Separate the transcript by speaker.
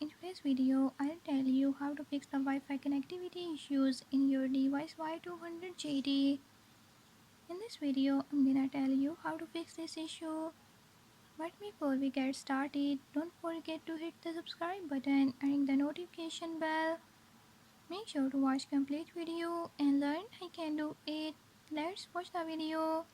Speaker 1: In today's video, I'll tell you how to fix the Wi-Fi connectivity issues in your device Y200 JD. In this video, I'm gonna tell you how to fix this issue. But before we get started, don't forget to hit the subscribe button and ring the notification bell. Make sure to watch complete video and learn I can do it. Let's watch the video.